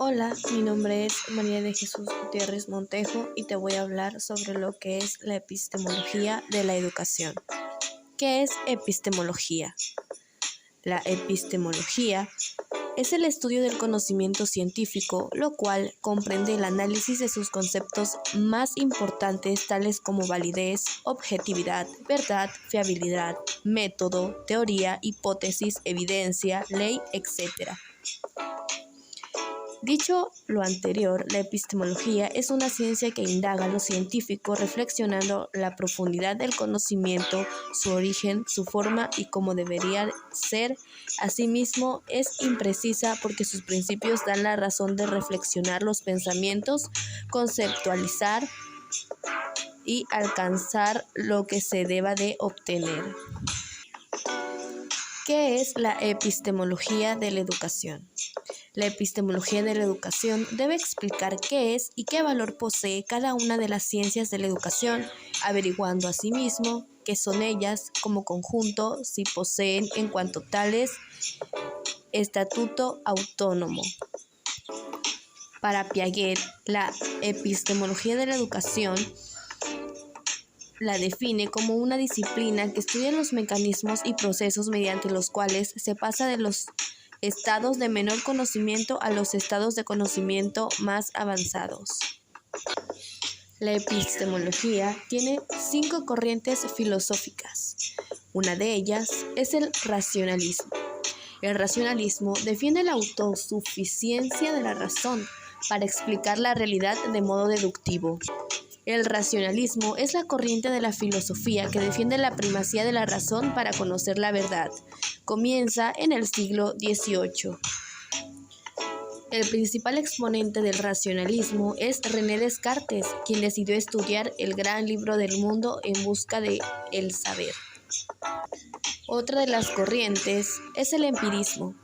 Hola, mi nombre es María de Jesús Gutiérrez Montejo y te voy a hablar sobre lo que es la epistemología de la educación. ¿Qué es epistemología? La epistemología es el estudio del conocimiento científico, lo cual comprende el análisis de sus conceptos más importantes, tales como validez, objetividad, verdad, fiabilidad, método, teoría, hipótesis, evidencia, ley, etc. Dicho lo anterior, la epistemología es una ciencia que indaga lo científico reflexionando la profundidad del conocimiento, su origen, su forma y cómo debería ser. Asimismo, es imprecisa porque sus principios dan la razón de reflexionar los pensamientos, conceptualizar y alcanzar lo que se deba de obtener. ¿Qué es la epistemología de la educación? La epistemología de la educación debe explicar qué es y qué valor posee cada una de las ciencias de la educación, averiguando asimismo qué son ellas como conjunto, si poseen en cuanto tales estatuto autónomo. Para Piaget, la epistemología de la educación la define como una disciplina que estudia los mecanismos y procesos mediante los cuales se pasa de los estados de menor conocimiento a los estados de conocimiento más avanzados. La epistemología tiene 5 corrientes filosóficas. Una de ellas es el racionalismo. El racionalismo defiende la autosuficiencia de la razón para explicar la realidad de modo deductivo. El racionalismo es la corriente de la filosofía que defiende la primacía de la razón para conocer la verdad. Comienza en el siglo XVIII. El principal exponente del racionalismo es René Descartes, quien decidió estudiar el gran libro del mundo en busca de el saber. Otra de las corrientes es el empirismo.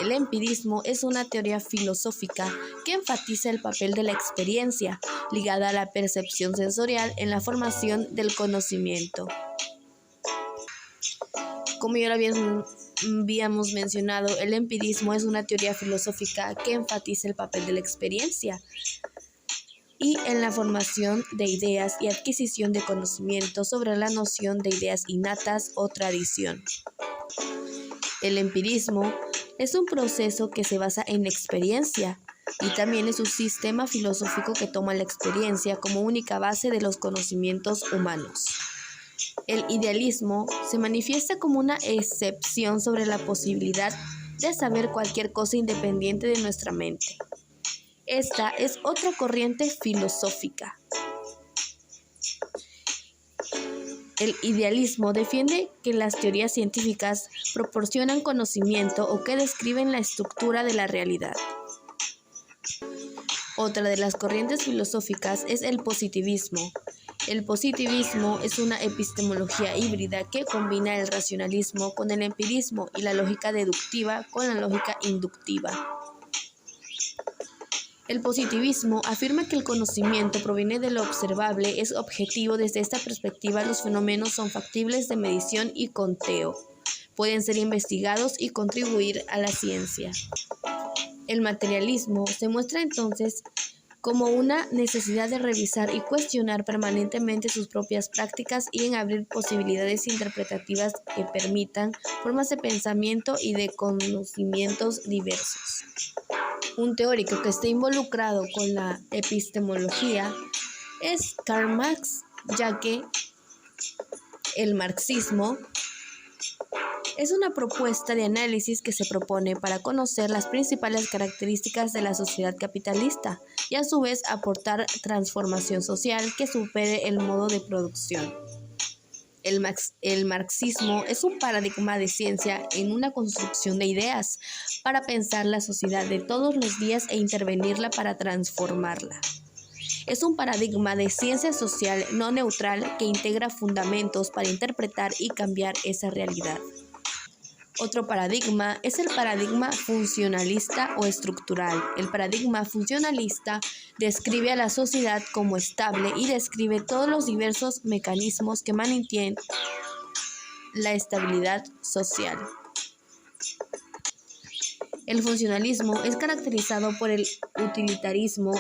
El empirismo es una teoría filosófica que enfatiza el papel de la experiencia, ligada a la percepción sensorial en la formación del conocimiento. Como ya lo habíamos mencionado, el empirismo es una teoría filosófica que enfatiza el papel de la experiencia y en la formación de ideas y adquisición de conocimiento sobre la noción de ideas innatas o tradición. El empirismo es un proceso que se basa en experiencia y también es un sistema filosófico que toma la experiencia como única base de los conocimientos humanos. El idealismo se manifiesta como una excepción sobre la posibilidad de saber cualquier cosa independiente de nuestra mente. Esta es otra corriente filosófica. El idealismo defiende que las teorías científicas proporcionan conocimiento o que describen la estructura de la realidad. Otra de las corrientes filosóficas es el positivismo. El positivismo es una epistemología híbrida que combina el racionalismo con el empirismo y la lógica deductiva con la lógica inductiva. El positivismo afirma que el conocimiento proviene de lo observable, es objetivo. Desde esta perspectiva, los fenómenos son factibles de medición y conteo. Pueden ser investigados y contribuir a la ciencia. El materialismo se muestra entonces como una necesidad de revisar y cuestionar permanentemente sus propias prácticas y en abrir posibilidades interpretativas que permitan formas de pensamiento y de conocimientos diversos. Un teórico que esté involucrado con la epistemología es Karl Marx, ya que el marxismo es una propuesta de análisis que se propone para conocer las principales características de la sociedad capitalista y a su vez aportar transformación social que supere el modo de producción. El marxismo es un paradigma de ciencia en una construcción de ideas para pensar la sociedad de todos los días e intervenirla para transformarla. Es un paradigma de ciencia social no neutral que integra fundamentos para interpretar y cambiar esa realidad. Otro paradigma es el paradigma funcionalista o estructural. El paradigma funcionalista describe a la sociedad como estable y describe todos los diversos mecanismos que mantienen la estabilidad social. El funcionalismo es caracterizado por el utilitarismo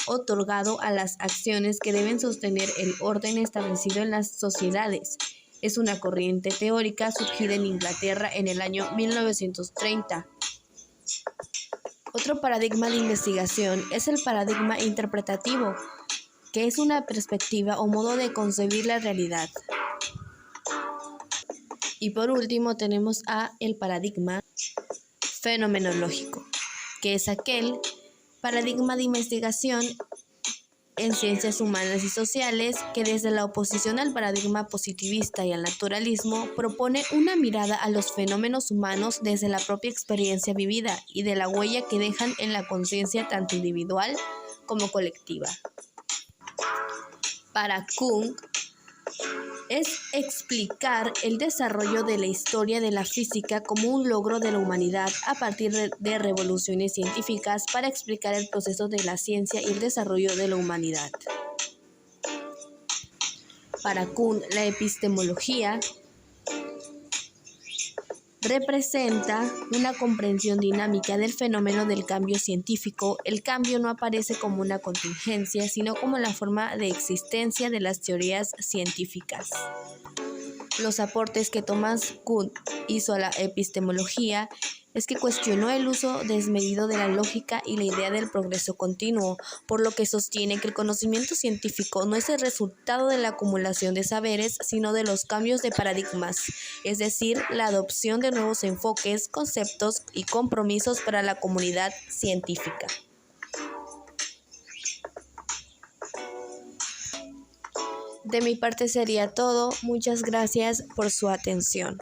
otorgado a las acciones que deben sostener el orden establecido en las sociedades. Es una corriente teórica surgida en Inglaterra en el año 1930. Otro paradigma de investigación es el paradigma interpretativo, que es una perspectiva o modo de concebir la realidad. Y por último tenemos el paradigma fenomenológico, que es aquel paradigma de investigación en ciencias humanas y sociales que desde la oposición al paradigma positivista y al naturalismo propone una mirada a los fenómenos humanos desde la propia experiencia vivida y de la huella que dejan en la conciencia tanto individual como colectiva. Para Kuhn, es explicar el desarrollo de la historia de la física como un logro de la humanidad a partir de revoluciones científicas para explicar el proceso de la ciencia y el desarrollo de la humanidad. Para Kuhn, la epistemología representa una comprensión dinámica del fenómeno del cambio científico. El cambio no aparece como una contingencia, sino como la forma de existencia de las teorías científicas. Los aportes que Thomas Kuhn hizo a la epistemología es que cuestionó el uso desmedido de la lógica y la idea del progreso continuo, por lo que sostiene que el conocimiento científico no es el resultado de la acumulación de saberes, sino de los cambios de paradigmas, es decir, la adopción de nuevos enfoques, conceptos y compromisos para la comunidad científica. De mi parte sería todo. Muchas gracias por su atención.